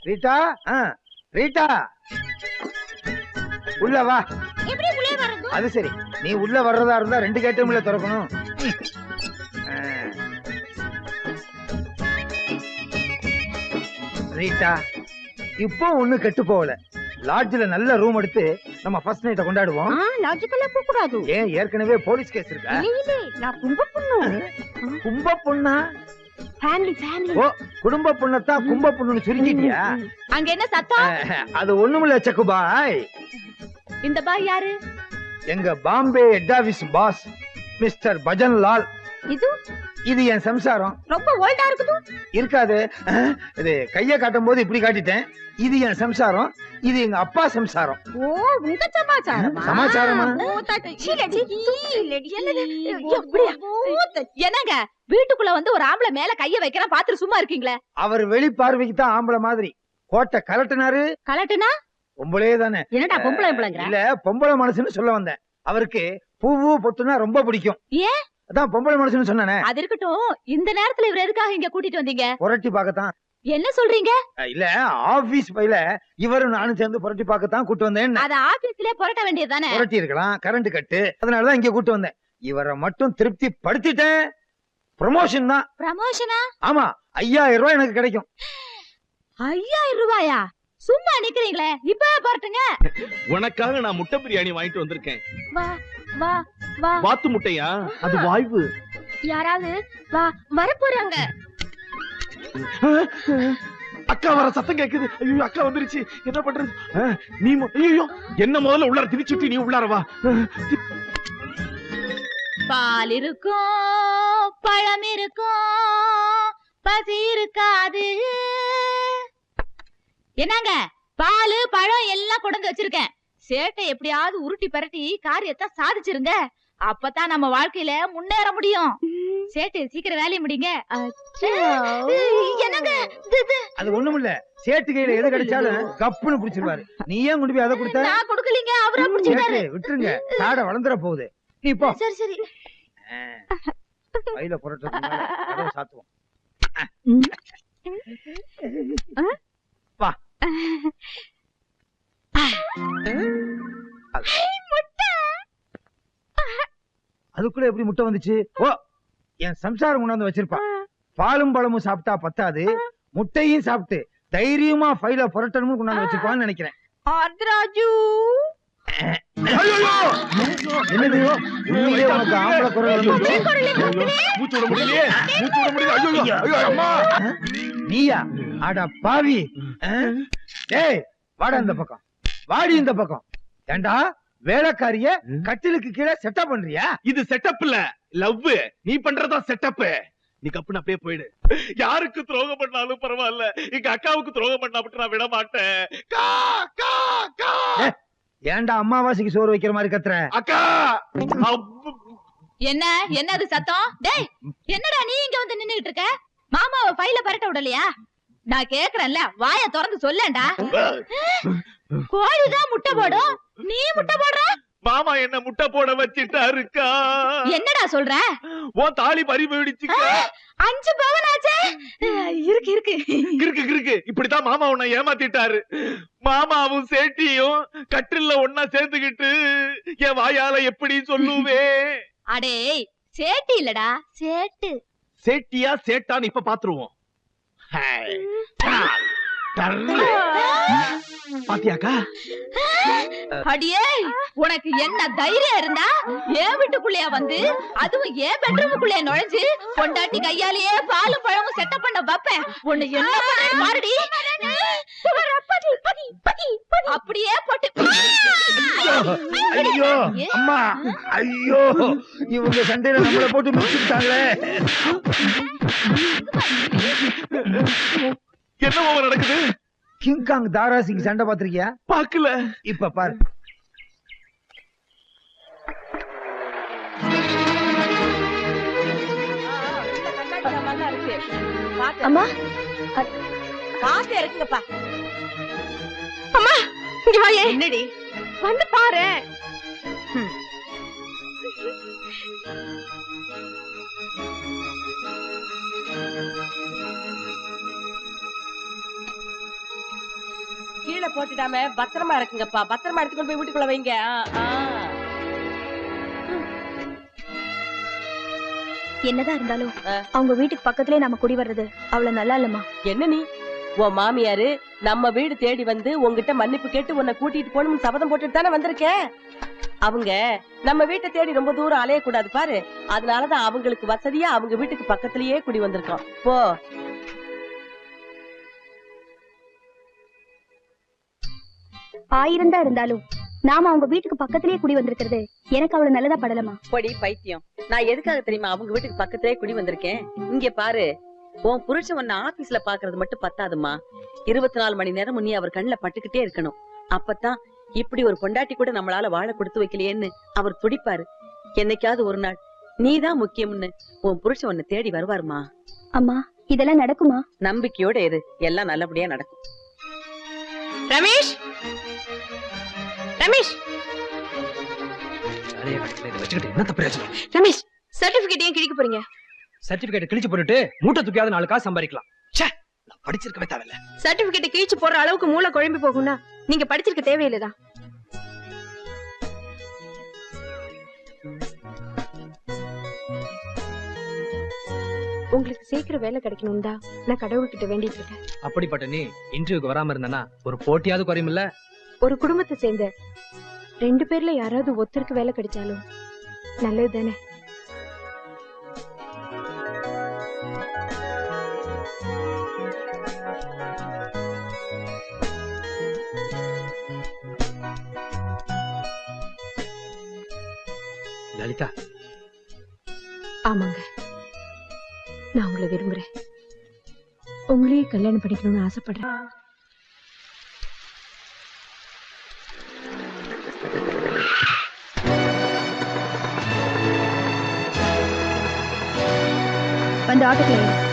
Rita Rita உள்ள வா. எப்படி உள்ளே வரது? அது சரி, நீ உள்ள வர்றதா இருந்தா 2 கேட்டும் இல்ல திறக்கணும். ரீட்டா இப்போ ஒண்ணு கெட்டு போகல. லாட்ஜ்ல நல்ல ரூம் எடுத்து நம்ம ஃபர்ஸ்ட் நைட்ட கொண்டாடுவோம். லாஜிக்கலா போக கூடாது. ஏன் ஏற்கனவே போலீஸ் கேஸ் இருக்கா? இல்ல நான் கும்ப பொண்ணு. கும்ப பொண்ணா? ஃபேமிலி. ஓ, குடும்ப பொண்ணத்தான் கும்ப பொண்ணுன்னு சுருக்கிட்டியா? அங்க என்ன சத்தம்? அது ஒண்ணுமில்ல சக்கு பாய். இந்த பாய் யாரு? எங்க Bombay head office boss mister Bhajan Lal. இது என் சம்சாரம். ரொம்ப ஓல்டா இருக்குது. இருக்காது. இது கைய காட்டும் போது இப்படி காட்டிட்டேன். இது என் சம்சாரம், இது எங்க அப்பா சம்சாரம். ஓ, உங்க சமாச்சாரமா? சமாச்சாரமா? என்னங்க வீட்டுக்குள்ள வந்து ஒரு ஆம்பளை மேல கைய வைக்கிறா பாத்துட்டு சும்மா இருக்கீங்களே? அவர் வெளி பார்வைக்கு தான் ஆம்பளை மாதிரி. கோட்டை கலட்டினாரு. கலட்டுனா பொம்பளே தானே. என்னடா பொம்பளை பொம்பளைங்கற? இல்ல, பொம்பளை மனசுன்னு சொல்ல வந்தேன். அவருக்கு பூவு பொட்டுனா ரொம்ப பிடிக்கும். ஏன்? அதான் பொம்பளை மனசுன்னு சொன்னானே. அது இருக்கட்டும். இந்த நேரத்துல இவர எதுக்காக இங்க கூட்டிட்டு வந்தீங்க? புரட்டி பார்க்கத்தான். என்ன சொல்றீங்க? இல்ல, ஆபீஸ் பையில இவரும் நானும் சேர்ந்து புரட்டி பார்க்கத்தான் கூட்டு வந்தேன். அத ஆபீஸ்லயே புரட்ட வேண்டியதுதானே? புரட்டி இருக்கலாம், கரண்ட் கட்டு. அதனாலதான் இங்க கூட்டு வந்தேன். இவரை மட்டும் திருப்தி படுத்திட்டேன். ப்ரமோஷன் தான். ப்ரமோஷனா? ஆமா, 5000 ரூபாய் எனக்கு கிடைக்கும். 5000 ரூபாயா? சும்மா நிக்கிறீங்களே, இப்ப போறட்டுங்க. உனக்காக நான் முட்டை பிரியாணி வாங்கிட்டு வந்திருக்கேன். வா வா வா. வாத்து முட்டையா? அது வாய்வு. யாராவது வா வர போறாங்க. அக்கா வர சத்தம் கேக்குது. ஐயோ, அக்கா வந்துருச்சு. என்ன பண்றது? நீ ஐயோ, என்ன முதல்ல உள்ளார திணிச்சுட்டு நீ உள்ளார வா. பால் இருக்கும், பழம் இருக்கும், பசி இருக்காது. என்னங்க, பால் பழம் எல்லாம் கொண்டு வச்சிருக்கேன். சேட்டை எப்படியாவது உருட்டி பரட்டி காரியத்தை சாதிச்சிருங்க. அப்பதான் நம்ம வாழ்க்கையில முன்னேற முடியும். சேட்டை சீக்கிரம் வேலையை முடிங்க. என்னங்க அது ஒண்ணுமில்ல, சேட்டு கையில எது கிடைச்சாலும் கப்புன்னு புடிச்சிருவாரு. நீ ஏன் கொண்டு போய் அதை கொடுத்த? நான் கொடுக்கலீங்க, அவரா புடிச்சிட்டாரு. விட்டுருங்க, காடை வளர்ந்துற போகுது. நீ போ. சரி சரி. கையில புரட்டு சாத்துவோம். வா. அதுக்குள்ள எப்படி முட்டை வந்துச்சு? ஓ, என் சம்சாரம் கொண்டாந்து வச்சிருப்பா. பாலும் பழமும் சாப்பிட்டா பத்தாது, முட்டையும் சாப்பிட்டு தைரியமா ஃபைல புரட்டணும்னு கொண்டாந்து வச்சிருப்பான்னு நினைக்கிறேன். ஆர்தராஜு, என்னது உண்மையிலே உனக்கு ஆம்பளை குரல் வந்துச்சு? மூச்சு விட முடியலையே, மூச்சு விட முடியல. ஐயோ ஐயோ அம்மா. நீயா? அட பாவி. டேய் வாடா இந்த பக்கம், வாடி இந்த பக்கம். ஏண்டா வேலைக்காரிய கட்டிலுக்கு கீழே செட்டப் பண்றியா? இது செட்டப் இல்ல, லவ். நீ பண்றதா செட்டப். நீ கப்புன்னு அப்படியே போயிடு. யாருக்கு துரோகம் பண்ணாலும் பரவாயில்ல, எங்க அக்காவுக்கு துரோகம் பண்ணா மட்டும் நான் விட மாட்டேன். கா கா கா. ஏண்டா அம்மாவாசைக்கு சோறு வைக்கிற மாதிரி கத்துற? அக்கா. என்ன என்னது சத்தம்? டேய், என்னடா நீ இங்க வந்து நின்னுட்டு இருக்க? மாமாவை ஃபைல பரட்ட விடலையா? நான் கேக்குறேன்ல, வாய திறந்து சொல்லேன்டா. கோழிதான் முட்டை போடும், நீ முட்டை போடுற? மாமா என்ன முட்டை போட வச்சிட்டாருக்கா. என்னடா சொல்ற? ஓ தாலி பறி போயிடுச்சுக்கா. 5 பவுன் ஆச்சே. இருக்கு இருக்கு இருக்கு இருக்கு. இப்படித்தான் மாமா உன்னை ஏமாத்திட்டாரு. மாமாவும் சேட்டியும் கட்டில்ல ஒன்னா சேர்ந்துகிட்டு என் வாயால எப்படி சொல்லுவே? அடே சேட்டி இல்லடா, சேட்டு. சேட்டியா சேட்டான்னு இப்ப பாத்துருவோம். பாத்தியாக்கா? அடியே, உனக்கு என்ன தைரியம் இருந்தா என் வீட்டுக்குள்ளேயே வந்து, அதுவும் என் பெட்ரூமுக்குள்ளே நுழைஞ்சு பொண்டாட்டி கையாலேயே பாலும் பழமும் செட்டப் பண்ண வைப்பேன். உன்னை என்ன பண்றேன்னு பாருடி. அப்படியே போட்டு. ஐயோ அம்மா, ஐயோ இவங்க சண்டையில நம்மள போட்டு முடிச்சுட்டாங்களே. என்ன நடக்குது? கிங்காங் தாராசிங் சண்டை பாத்திருக்கியா? பாக்கல. இப்ப பாரு. அம்மா பாத்து இருக்குங்கப்பா. அம்மா இங்க வாயே. என்னடி? வந்து பாரு. கீழே போட்டுடாம பத்திரமா இருக்குங்கப்பா. பத்திரமா எடுத்துக்கொண்டு போய் வீட்டுக்குள்ள வைங்க. என்னதான் இருந்தாலும் அவங்க வீட்டுக்கு பக்கத்துலயே நம்ம குடி வர்றது அவ்வளவு நல்லா இல்லம்மா. என்ன நீ உன் மாமியாரு நம்ம வீடு தேடி வந்து உங்ககிட்ட மன்னிப்பு கேட்டு உன்னை கூட்டிட்டு போகணும்னு சபதம் போட்டுட்டு தானே வந்திருக்கேன். அவங்க நம்ம வீட்டை தேடி ரொம்ப தூரம் அலையக்கூடாது பாரு. அதனாலதான் அவங்களுக்கு வசதியா அவங்க வீட்டுக்கு பக்கத்திலேயே குடி வந்திருக்கோம். போ. ஆயிரம் தான் இருந்தாலும் நாம அவங்க வீட்டுக்கு பக்கத்திலேயே குடி வந்திருக்கிறது எனக்கு அவ்வளவு நல்லதா படலமா. பொடி பைத்தியம். நான் எதுக்காக தெரியுமா அவங்க வீட்டுக்கு பக்கத்திலேயே குடி வந்திருக்கேன்? இங்க பாரு, உன் புருஷன் உன்ன ஆபீஸ்ல பாக்குறது மட்டும் பத்தாதுமா. 24 மணி நேரம் நீ அவர் கண்ணுல பட்டுக்கிட்டே இருக்கணும். அப்பதான் இப்படி ஒரு பொண்டாட்டி கூட நம்மளால வாழ கொடுத்து வைக்கலையேன்னு அவர் துடிப்பாரு. என்னைக்காவது ஒரு நாள் நீதான் முக்கியம்னு உன் புருஷன் உன்னை தேடி வருவாருமா. அம்மா இதெல்லாம் நடக்குமா? நம்பிக்கையோட இரு, எல்லாம் நல்லபடியா நடக்கும். ரமேஷ், ரமேஷ், ரமேஷ், சர்டிபிகேட் ஏன் கிழிக்க போறீங்க? சர்டிபிகேட் கிழிச்சு போட்டுட்டு மூட்டை தூக்கியாவது 4 காசு சம்பாதிக்கலாம். நான் படிச்சிருக்கவே தேவையில்ல. சர்டிபிகேட் கிழிச்சு போற அளவுக்கு மூளை குழம்பி போகும்னா நீங்க படிச்சிருக்க தேவையில்லைதான். உங்களுக்கு சீக்கிரம் வேலை கிடைக்கணும் தான் நான் கடவுள்கிட்ட வேண்டிட்டு இருக்கேன். அப்படிப்பட்ட நீ இன்டர்வியூக்கு வராம இருந்தானா ஒரு போட்டியாவது குறையும் இல்ல? ஒரு குடும்பத்தை சேர்ந்த 2 பேர்ல யாராவது ஒருத்தருக்கு வேலை கிடைச்சாலும் நல்லது தானே. லலிதா, ஆமாங்க, நான் உங்களை விரும்புறேன். உங்களையே கல்யாணம் பண்ணிக்கணும்னு ஆசைப்படுறேன். வந்து ஆட்டோக்குள்ள ஏறு.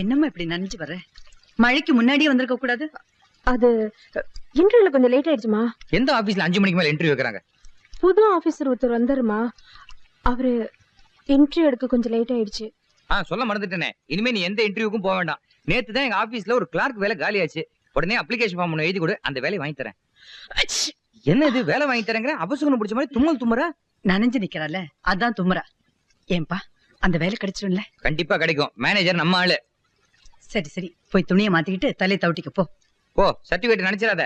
என்னம்மா இப்படி நனைஞ்சு வர? மழைக்கு முன்னாடியே வந்திருக்க கூடாது? அது இன்டர்வியூல கொஞ்சம் லேட் ஆயிடுச்சுமா. எந்த ஆபீஸ்ல 5 மணிக்கு மேல இன்டர்வியூ வைக்கறாங்க? புது ஆபீசர் ஒருத்தர் வந்தாருமா, அவரு இன்டர்வியூ எடுக்க கொஞ்சம் லேட் ஆயிடுச்சு. சொல்ல மறந்துட்டேனே, இனிமே நீ எந்த இன்டர்வியூக்கும் போக வேண்டாம். நேத்து தான் எங்க ஆபீஸ்ல ஒரு கிளார்க் வேலை காலியாச்சு. உடனே அப்ளிகேஷன் ஃபார்ம் ஒன்னு எழுதி கொடு, அந்த வேலையை வாங்கி தரேன். என்ன இது வேலை வாங்கி தரேங்கற? அபசுகுணம் பிடிச்ச மாதிரி தும்மல் தும்முற. நனைஞ்சு நிக்கறால அதான் தும்முறா. ஏன்பா அந்த வேலை கிடைச்சிடும்ல? கண்டிப்பா கிடைக்கும். மேனேஜர் நம்ம ஆளு. சரி சரி, போய் துணியை மாத்திக்கிட்டு தலையை தவிட்டிக்க போ. போ, சர்டிபிகேட் நினைச்சிராத.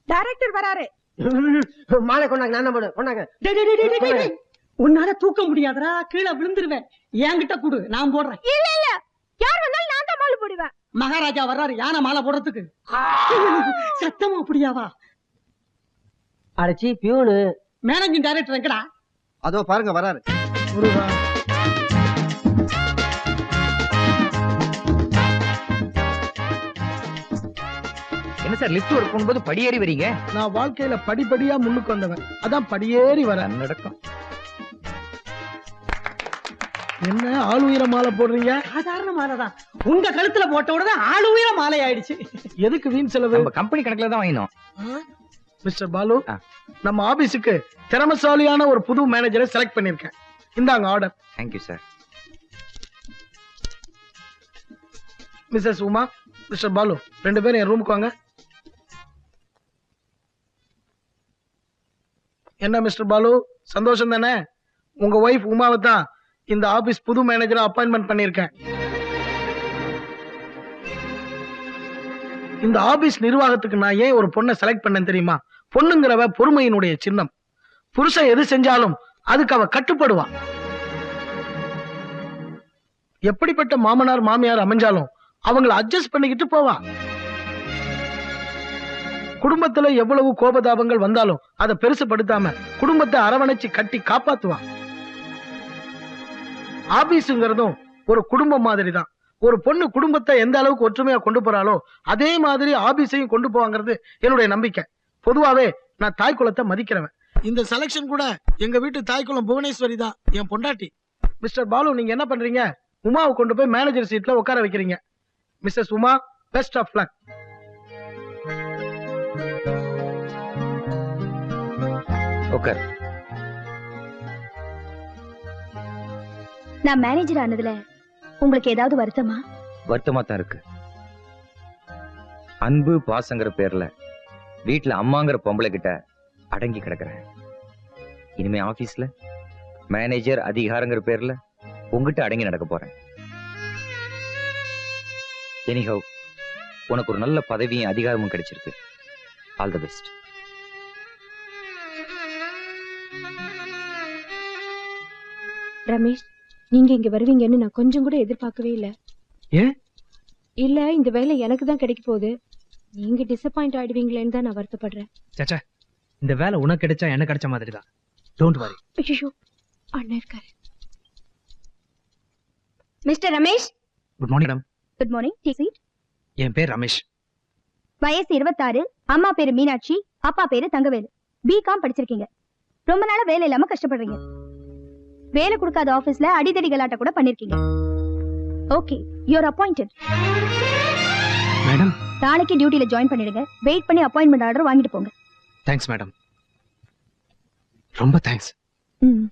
டைரக்டர் வராரு. மாலை கொண்டாங்க, நான் போடு கொண்டாங்க. உன்னால தூக்க முடியாதரா, கீழே விழுந்துருவேன். என்கிட்ட குடு, நான் போடுறேன். இல்ல இல்ல, யார் வந்தாலும் நான் தான் மாலை போடுவேன். மகாராஜா வர்றாரு, யானை மாலை போடுறதுக்கு. சத்தமா அப்படியாவா? அடைச்சி பியூனு மேனேஜிங் டைரக்டர் எங்கடா? அதோ பாருங்க வராரு. என்ன சார் லிஃப்ட் ஒர்க் பண்ணும்போது படியேறி வரீங்க? நான் வாழ்க்கையில படிப்படியா முன்னுக்கு வந்தவன், அதான் படியேறி வர நடக்கும். என்ன ஆள் உயர மாலை போடுறீங்க? சாதாரண மாலை தான். உங்க கழுத்துல போட்ட உடனே ஆள் உயர மாலை ஆயிடுச்சு. எதுக்கு வீண் செலவு? நம்ம கம்பெனி கணக்குல தான் வாங்கினோம். மிஸ்டர் பாலு, நம்ம ஆபீஸுக்கு திறமைசாலியான ஒரு புது மேனேஜரை செலக்ட் பண்ணிருக்கேன். இந்தாங்க order. Thank you sir. Missus Uma, mister Balu, 2 பேரும் என் ரூமுக்கு வாங்க. என்ன மிஸ்டர் பாலு, சந்தோஷம் தானே? உங்க ஒய்ஃப் உமாவை தான் இந்த ஆபீஸ் புது மேனேஜரா அப்பாயின்மெண்ட் பண்ணிருக்கேன். இந்த ஆபீஸ் நிர்வாகத்துக்கு நான் ஏன் ஒரு பொண்ணை செலக்ட் பண்ணேன் தெரியுமா? பொண்ணுங்கிறவ பொறுமையினுடைய சின்னம். புருஷன் எது செஞ்சாலும் அதுக்கு அவ கட்டுப்படுவா. எப்படிப்பட்ட மாமனார் மாமியார் அமைஞ்சாலும் அவங்களை அட்ஜஸ்ட் பண்ணிக்கிட்டு போவா. குடும்பத்துல எவ்வளவு கோபதாபங்கள் வந்தாலும் அதை பெருசுபடுத்தாம குடும்பத்தை அரவணைச்சு கட்டி காப்பாத்துவா. ஆபீஸ்ங்கிறதும் ஒரு குடும்பம் மாதிரி தான். ஒரு பொண்ணு குடும்பத்தை எந்த அளவுக்கு ஒற்றுமையா கொண்டு போறாளோ அதே மாதிரி ஆபீஸையும் கொண்டு போவாங்கிறது என்னுடைய நம்பிக்கை. பொதுவாவே நான் தாய் குலத்தை மதிக்கிறவன். இந்த செலக்ஷன் கூட எங்க வீட்டு தாய் குலம் புவனேஸ்வரி தான், என் பொண்டாட்டி. மிஸ்டர் பாலு, நீங்க என்ன பண்றீங்க? உமாவை கொண்டு போய் மேனேஜர் சீட்ல உட்கார வைக்கிறீங்க. Missus Uma, best of luck. உட்கார். நான் மேனேஜர் ஆனதுல உங்களுக்கு ஏதாவது வருத்தமா? வருத்தமா தான் இருக்கு. அன்பு பாசங்கிற பேர்ல வீட்டுல அம்மாங்கிற பொம்பளை கிட்ட அடங்கி கிடக்குறேன். இனிமே ஆபீஸ்ல மேனேஜர் அதிகாரங்கிற பேர்ல உங்ககிட்ட அடங்கி நடக்க போறேன். எனிஹவ், உனக்கு ஒரு நல்ல பதவியும் அதிகாரமும் கிடைச்சிருக்கு. All the best. ரமேஷ், நீங்க இங்க வருவீங்கன்னு நான் கொஞ்சம் கூட எதிர்பார்க்கவே இல்ல. ஏன்? இல்ல, இந்த வேலை எனக்கு தான் கிடைக்க போகுது. நீங்க டிசப்பாயிண்ட் ஆயிடுவீங்களேன்னு தான் நான் வருத்தப்படுறேன். சச்சா, இந்த வேலை உனக்கு கிடைச்சா எனக்கு கிடைச்ச மாதிரி தான். Don't worry. ஐயோ, அண்ணா இருக்காரு. Mister Ramesh. Good morning madam. Good morning. Take seat. என் பேர் ரமேஷ். வயசு 26. அம்மா பேரு மீனாட்சி, அப்பா பேரு தங்கவேலு. பிகாம் படிச்சிருக்கீங்க. ரொம்ப நாளா வேலை இல்லாம கஷ்டப்படுறீங்க. வேலை கொடுக்காத ஆபீஸ்ல அடிதடி கலாட்ட கூட பண்ணிருக்கீங்க. Okay, you are appointed. Madam, நாளைக்கு டியூட்டில ஜாயின் பண்ணிடுங்க. வெயிட் பண்ணி அப்பாயின்மெண்ட் ஆர்டர் வாங்கிட்டு போங்க. Thanks madam. ரொம்ப தேங்க்ஸ். ம்.